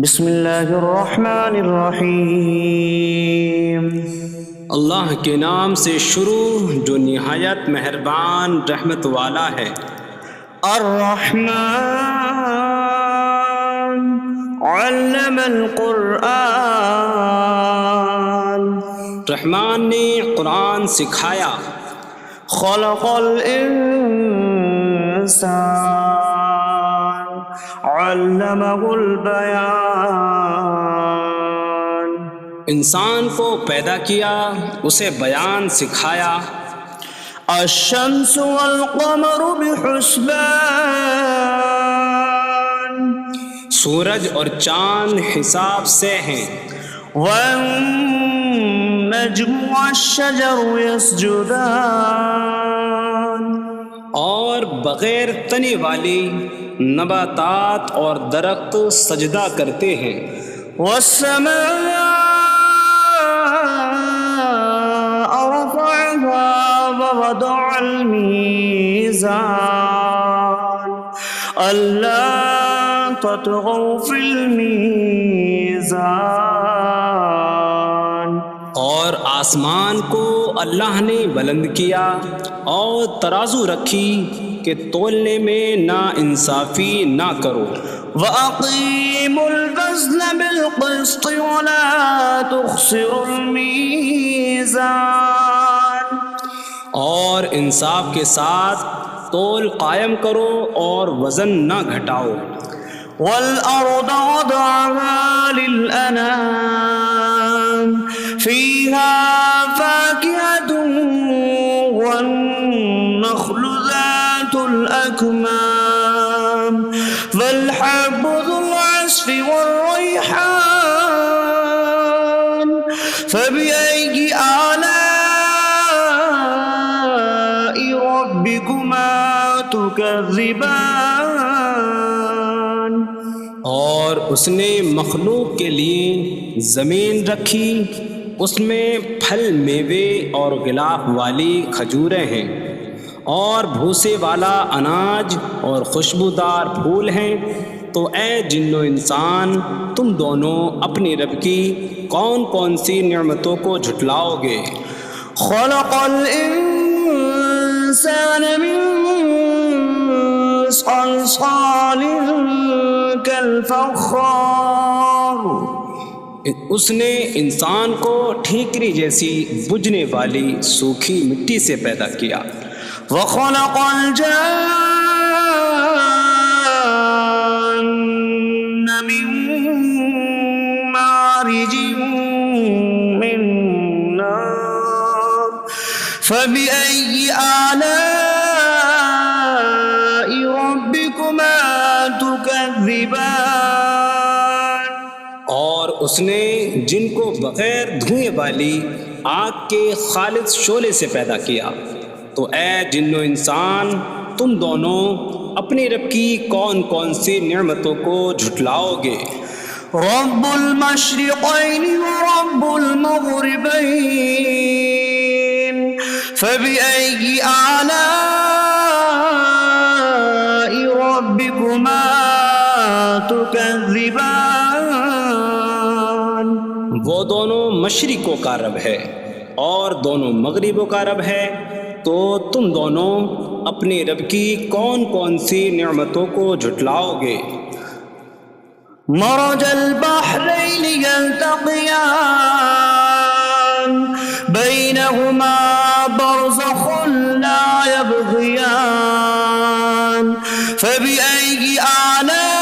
بسم اللہ الرحمن الرحیم۔ اللہ کے نام سے شروع جو نہایت مہربان رحمت والا ہے۔ الرحمن علم القرآن، رحمان نے قرآن سکھایا۔ خلق الانسان علمہ البیان، انسان کو پیدا کیا، اسے بیان سکھایا۔ الشمس والقمر بحسبان، سورج اور چاند حساب سے ہیں۔ والنجم والشجر يسجدان، اور بغیر تنے والی نباتات اور درخت سجدہ کرتے ہیں۔ والسماء رفعها ووضع الميزان ألا تطغوا في الميزان، اور آسمان کو اللہ نے بلند کیا اور ترازو رکھی کہ تولنے میں نا انصافی نہ کرو۔ وَأَقِيمُوا الْوَزْنَ بِالْقِسْطِ وَلَا تُخْسِرُوا الْمِيزَانَ، اور انصاف کے ساتھ تول قائم کرو اور وزن نہ گھٹاؤ۔ وَالْأَرْضَ وَضَعَهَا لِلْأَنَامِ فِيهَا فَاكِهَةٌ وَالنَّخْلُ ذَاتُ الْأَكْمَامِ وَالْحَبُّ ذُو الْعَصْفِ وَالرَّيْحَانُ فَبِأَيِّ آلَاءِ رَبِّكُمَا تُكَذِّبَانِ، اور اس نے مخلوق کے لیے زمین رکھی، اس میں پھل میوے اور غلاف والی کھجوریں ہیں، اور بھوسے والا اناج اور خوشبودار پھول ہیں۔ تو اے جن و انسان، تم دونوں اپنی رب کی کون کون سی نعمتوں کو جھٹلاؤ گے؟ خلق الانسان من صلصال کالفخار، اس نے انسان کو ٹھیکری جیسی بجھنے والی سوکھی مٹی سے پیدا کیا۔ وخلق الجان من مارج من نار فبأي آلاء ربكما تكذبان، اور اس نے جن کو بغیر دھوئیں والی آگ کے خالص شعلے سے پیدا کیا۔ تو اے جن و انسان، تم دونوں اپنی رب کی کون کون سی نعمتوں کو جھٹلاؤ گے؟ رب المشرقین ورب المغربین فبأي آلاء ربكما تكذبان، وہ دونوں مشرقوں کا رب ہے اور دونوں مغربوں کا رب ہے، تو تم دونوں اپنی رب کی کون کون سی نعمتوں کو جھٹلاؤ گے؟ مرج البحرین یلتقیان بینہما برزخ لا یبغیان فبأي آلاء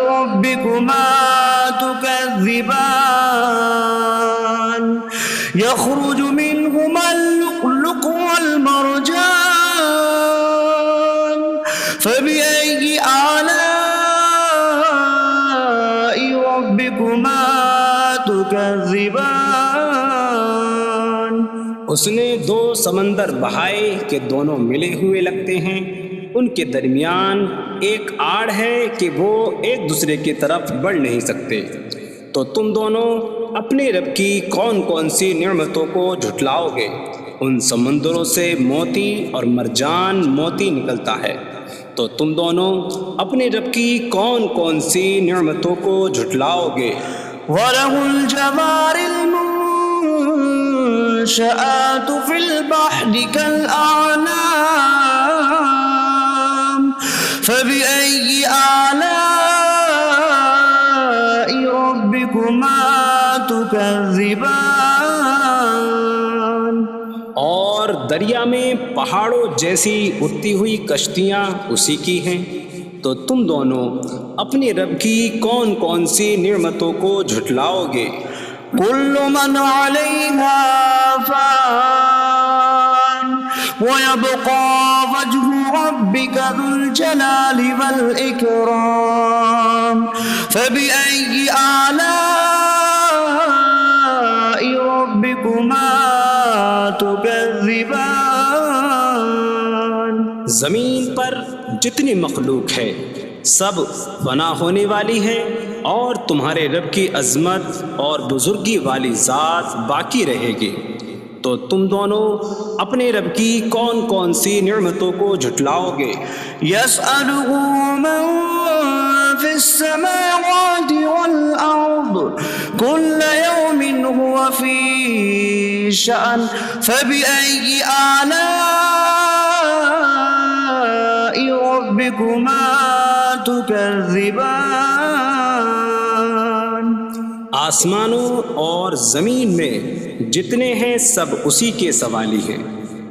ربكما تكذبان، يخرج منهما اللؤلؤ والمرجان فبأي آلاء ربكما تكذبان، اس نے دو سمندر بہائے کہ دونوں ملے ہوئے لگتے ہیں، ان کے درمیان ایک آڑ ہے کہ وہ ایک دوسرے کی طرف بڑھ نہیں سکتے۔ تو تم دونوں اپنے رب کی کون کون سی نعمتوں کو جھٹلاؤ گے؟ ان سمندروں سے موتی اور مرجان موتی نکلتا ہے، تو تم دونوں اپنے رب کی کون کون سی نعمتوں کو جھٹلاؤ گے؟ وَلَهُ الْجَوَارِ الْمُنشَآتُ فِي الْبَحْرِ كَالْأَعْلَامِ فَبِأَيِّ آلَاءِ رَبِّكُمَا تُكَذِّبَانِ۔ اور دریا میں پہاڑوں جیسی اڑتی ہوئی کشتیاں اسی کی ہیں، تو تم دونوں اپنے رب کی کون کون سی نعمتوں کو جھٹلاؤ گے؟ كل من عليها فان ويبقى وجه ربك ذو الجلال والإكرام فبأي آلاء ربكما تكذبان۔ زمین پر جتنی مخلوق ہے سب فنا ہونے والی ہے، اور تمہارے رب کی عظمت اور بزرگی والی ذات باقی رہے گی، تو تم دونوں اپنے رب کی کون کون سی نعمتوں کو جھٹلاؤ گے؟ يسأله من في السماوات والأرض كل يوم هو في شأن فبأي آلاء ربكما تكذبان۔ آسمانوں اور زمین میں جتنے ہیں سب اسی کے سوالی ہیں،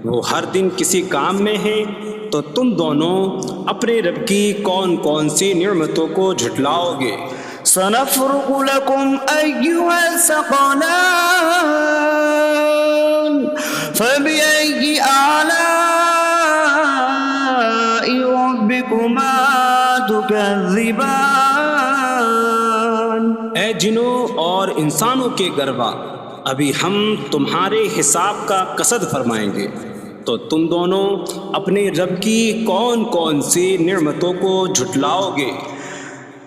وہ ہر دن کسی کام میں ہیں، تو تم دونوں اپنے رب کی کون کون سی نعمتوں کو جھٹلاؤ گے؟ سنفرغ لكم أيها الثقلان فبأي آلاء ربكما تكذبان۔ اے جنوں اور انسانوں کے گروہ، ابھی ہم تمہارے حساب کا قصد فرمائیں گے، تو تم دونوں اپنے رب کی کون کون سی نعمتوں کو جھٹلاؤ گے؟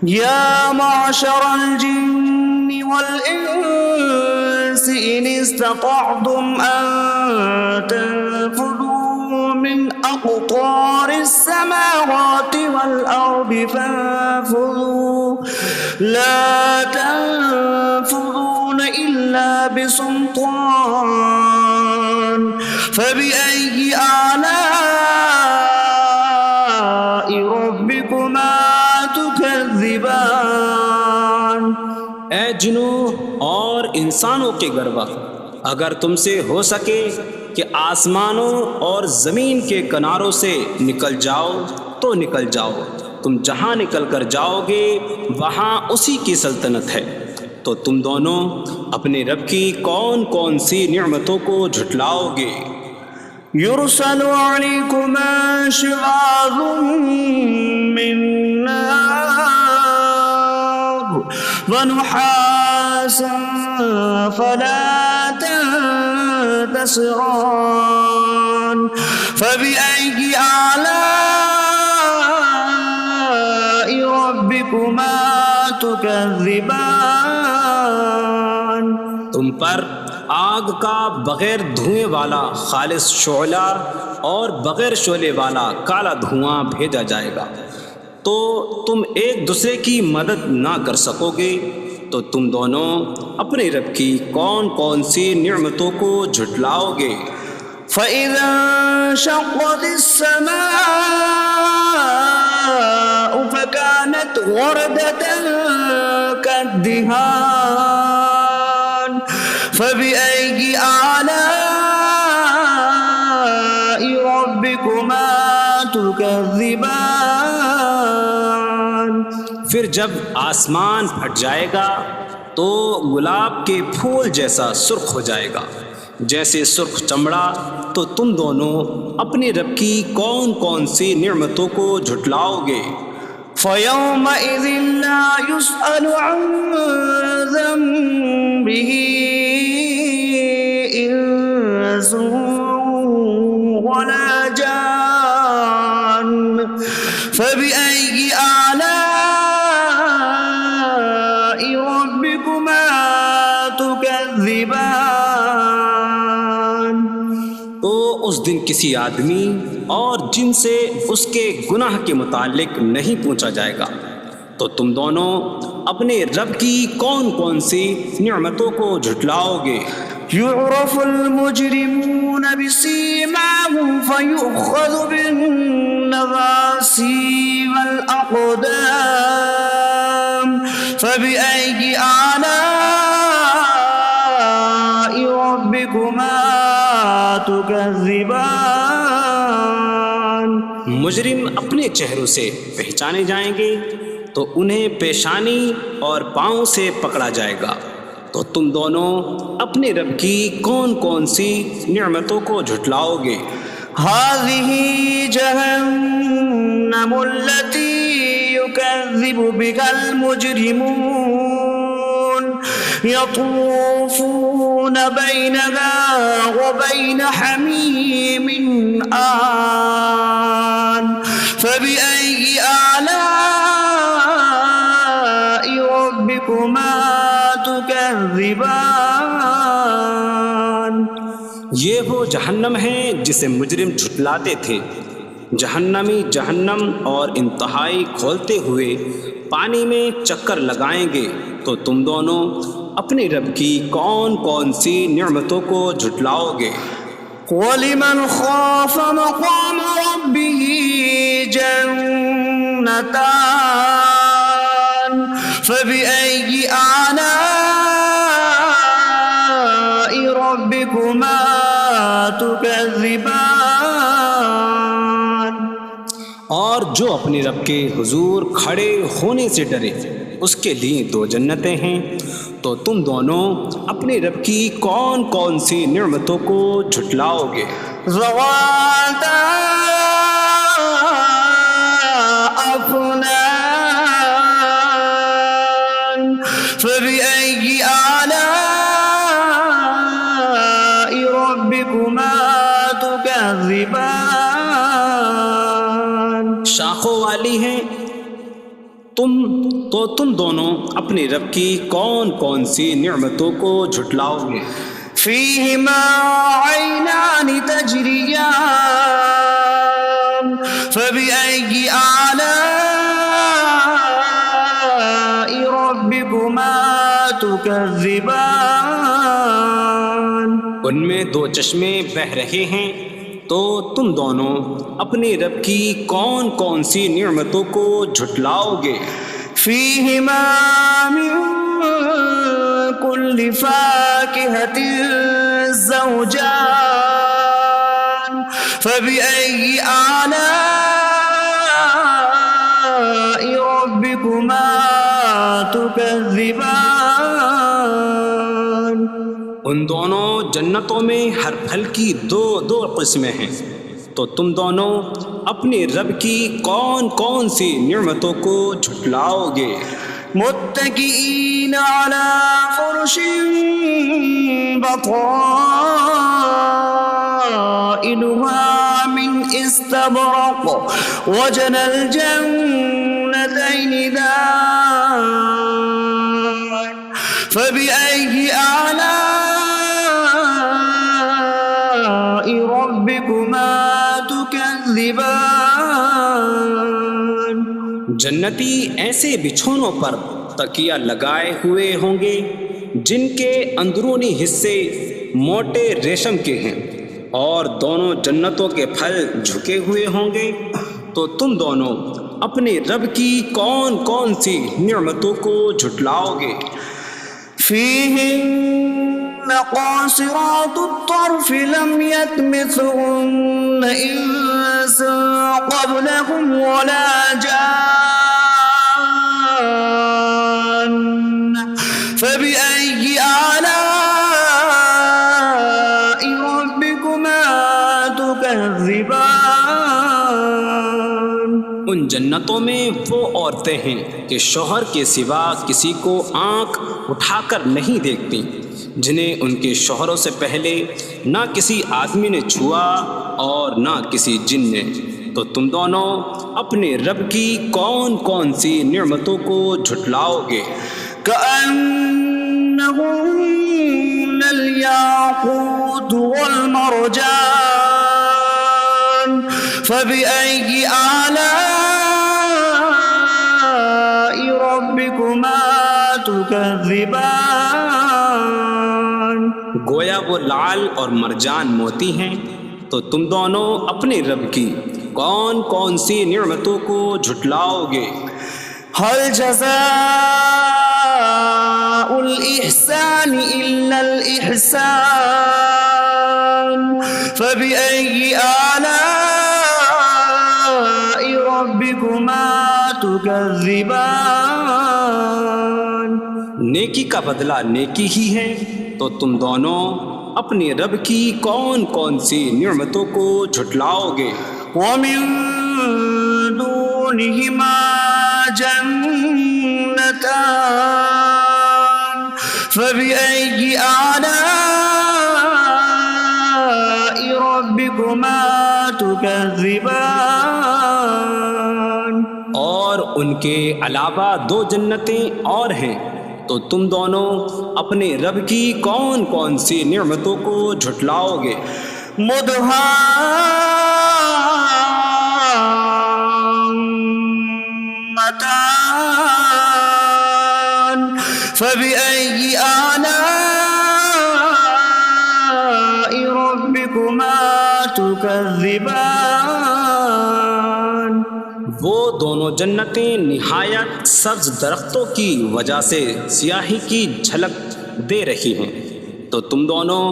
یا معشر الجن والانس ان استطعتم ان تنفذوا من اقطار السماوات والارض فانفذوا لا تنفذون الا بسلطان فبأي آلاء ربكما تكذبان۔ اے جنوں اور انسانوں کے گروہ، اگر تم سے ہو سکے کہ آسمانوں اور زمین کے کناروں سے نکل جاؤ تو نکل جاؤ، تم جہاں نکل کر جاؤ گے وہاں اسی کی سلطنت ہے، تو تم دونوں اپنے رب کی کون کون سی نعمتوں کو جھٹلاؤ گے؟ يرسل عليكما شواظ من نار ونحاسا فلا تنتصران فبأي آلاء ربكما تكذبان۔ تم پر آگ کا بغیر دھوئیں والا خالص شعلہ اور بغیر شعلے والا کالا دھواں بھیجا جائے گا، تو تم ایک دوسرے کی مدد نہ کر سکو گے، تو تم دونوں اپنے رب کی کون کون سی نعمتوں کو جھٹلاؤ گے؟ فَإِذَا انشَقَّتِ السَّمَاءُ فَكَانَتْ وَرْدَةً كَالدِّهَانِ فَبِأَيِّ آلَاءِ رَبِّكُمَا تُكَذِّبَانِ۔ پھر جب آسمان پھٹ جائے گا تو گلاب کے پھول جیسا سرخ ہو جائے گا، جیسے سرخ چمڑا، تو تم دونوں اپنے رب کی کون کون سی نعمتوں کو جھٹلاؤ گے؟ فَيَوْمَئِذٍ لَا يُسْأَلُ عَنْ ذَنبِهِ إِنسٌ وَلَا جَانٌّ فَبِأَيِّ آلَاءِ رَبِّكُمَا تُكَذِّبَانِ۔ تو اس دن کسی آدمی اور جن سے اس کے گناہ کے متعلق نہیں پوچھا جائے گا، تو تم دونوں اپنے رب کی کون کون سی نعمتوں کو جھٹلاؤ گے؟ يعرف المجرمون بسيماهم فيؤخذ بالنواصي والأقدام فبأي آلاء ربكما تكذبان؟ مجرم اپنے چہروں سے پہچانے جائیں گے تو انہیں پیشانی اور پاؤں سے پکڑا جائے گا، تو تم دونوں اپنے رب کی کون کون سی نعمتوں کو جھٹلاؤ گے؟ هذه جهنم التي يكذب بها المجرمون يطوفون بينها وبين حميم آن فبأي آلاء ربكما تكذبان؟ یہ وہ جہنم ہے جسے مجرم جھٹلاتے تھے۔ جہنمی جہنم اور انتہائی کھولتے ہوئے پانی میں چکر لگائیں گے، تو تم دونوں اپنے رب کی کون کون سی نعمتوں کو جھٹلاؤ گے؟ وَلِمَنْ خَافَ مَقَامَ رَبِّهِ جَنَّتَانِ فَبِأَيِّ آلَاءِ رَبِّكُمَا تُكَذِّبَانِ؟ اور جو اپنے رب کے حضور کھڑے ہونے سے ڈرے، اس کے لیے دو جنتیں ہیں، تو تم دونوں اپنے رب کی کون کون سی نعمتوں کو جھٹلاؤ گے؟ ذواتا افنان فبأي آلاء ربكما تكذبان؟ شاخوں والی ہیں تم دونوں اپنے رب کی کون کون سی نعمتوں کو جھٹلاؤ گے؟ فيهما عينان تجريان فبأي آلاء ربكما تكذبان؟ ان میں دو چشمے بہہ رہے ہیں، تو تم دونوں اپنے رب کی کون کون سی نعمتوں کو جھٹلاؤ گے؟ فيهما من كل فاكهة زوجان فبأي آلاء ربكما تكذبان؟ ان دونوں جنتوں میں ہر پھل کی دو قسمیں ہیں، تو تم دونوں اپنے رب کی کون کون سی نعمتوں کو جھٹلاؤ گے؟ متكئين على فرش بطائنها من استبرق وجنى الجنتين دان فبأي آلاء ربكما تكذبان؟ جنتی ایسے بچھونوں پر تکیہ لگائے ہوئے ہوں گے جن کے اندرونی حصے موٹے ریشم کے ہیں، اور دونوں جنتوں کے پھل جھکے ہوئے ہوں گے، تو تم دونوں اپنے رب کی کون کون سی نعمتوں کو جھٹلاؤ گے؟ فيهن قاصرات الطرف لم يطمثهن إنس قبلهم ولا جان فبأي آلاء ربكما تكذبان؟ ان جنتوں میں وہ عورتیں ہیں کہ شوہر کے سوا کسی کو آنکھ اٹھا کر نہیں دیکھتی، جنہیں ان کے شوہروں سے پہلے نہ کسی آدمی نے چھوا اور نہ کسی جن نے، تو تم دونوں اپنے رب کی کون کون سی نعمتوں کو جھٹلاؤ گے؟ كأنهم الياقوت والمرجان فبأي آلاء ربكما تكذبان گویا وہ لعل اور مرجان موتی ہیں، تو تم دونوں اپنے رب کی کون کون سی نعمتوں کو جھٹلاؤ گے؟ هل جزاء الإحسان إلا الإحسان فبأي آلاء ربكما تكذبان نیکی کا بدلہ نیکی ہی ہے، تو تم دونوں اپنے رب کی کون کون سی نعمتوں کو جھٹلاؤ گے؟ ومن دونهما جنتان فبأي آلاء ربكما تكذبان اور ان کے علاوہ دو جنتیں اور ہیں، تو تم دونوں اپنے رب کی کون کون سی نعمتوں کو جھٹلاؤ گے؟ مدهامتان فبأي آلاء ربكما تكذبان وہ دونوں جنتیں نہایت سبز درختوں کی وجہ سے سیاہی کی جھلک دے رہی ہیں، تو تم دونوں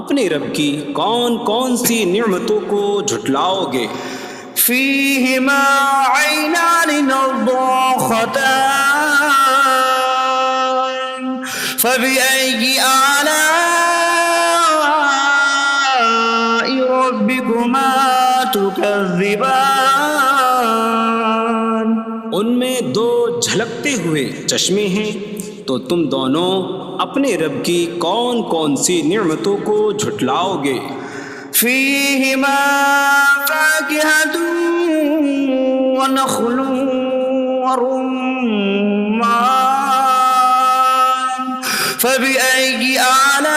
اپنے رب کی کون کون سی نعمتوں کو جھٹلاؤ گے؟ فيهما عينان نضاختان فبأي آلاء ربكما تكذبان ان میں دو جھلکتے ہوئے چشمے ہیں، تو تم دونوں اپنے رب کی کون کون سی نعمتوں کو جھٹلاؤ گے؟ فيهما فاكهة ونخل ورمان فبأي آلاء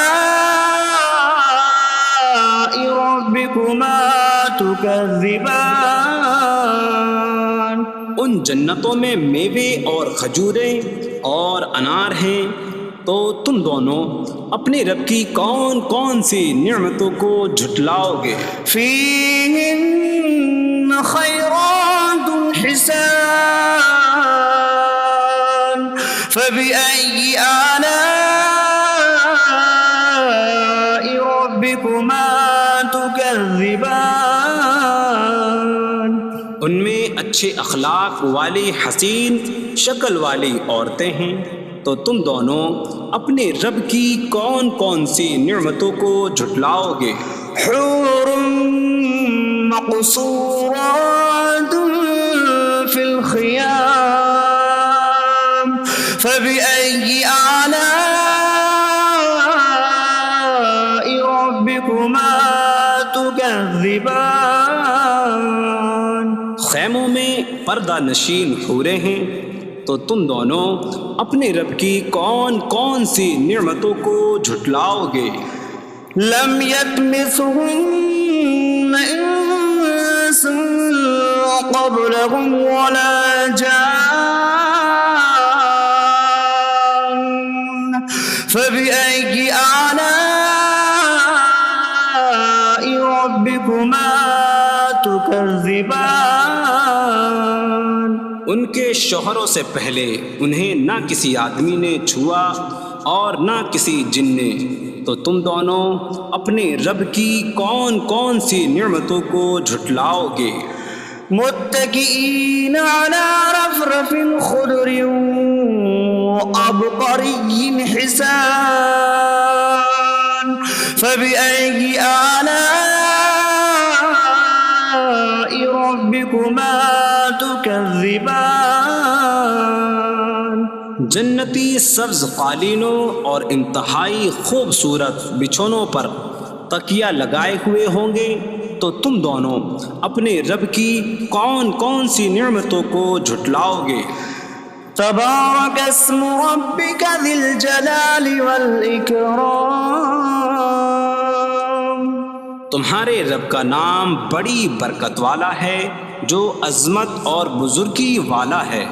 ربكما تكذبان ان جنتوں میں میوے اور کھجوریں اور انار ہیں، تو تم دونوں اپنے رب کی کون کون سی نعمتوں کو جھٹلاؤ گے؟ فيهن خيرات حسان فبأي آلاء ربكما تكذبان ان میں اچھے اخلاق والی حسین شکل والی عورتیں ہیں، تو تم دونوں اپنے رب کی کون کون سی نعمتوں کو جھٹلاؤ گے؟ حور مقصورات في الخيام فبأي آلاء ربكما تكذبان خیموں میں پردہ نشین حوریں ہیں، تو تم دونوں اپنے رب کی کون کون سی نعمتوں کو جھٹلاؤ گے؟ لم يطمثهن انس قبلهم ولا جان فبأي آلاء ربكما تكذبان ان کے شوہروں سے پہلے انہیں نہ کسی آدمی نے چھوا اور نہ کسی جن نے، تو تم دونوں اپنے رب کی کون کون سی نعمتوں کو جھٹلاؤ گے؟ متكئين على رفرف خضر وعبقري حسان فبأي آلاء ربكما تكذبان جنتی سبز قالینوں اور انتہائی خوبصورت بچھونوں پر تکیہ لگائے ہوئے ہوں گے، تو تم دونوں اپنے رب کی کون کون سی نعمتوں کو جھٹلاؤ گے؟ تبارك اسم ربك ذي الجلال والإكرام تمہارے رب کا نام بڑی برکت والا ہے جو عظمت اور بزرگی والا ہے۔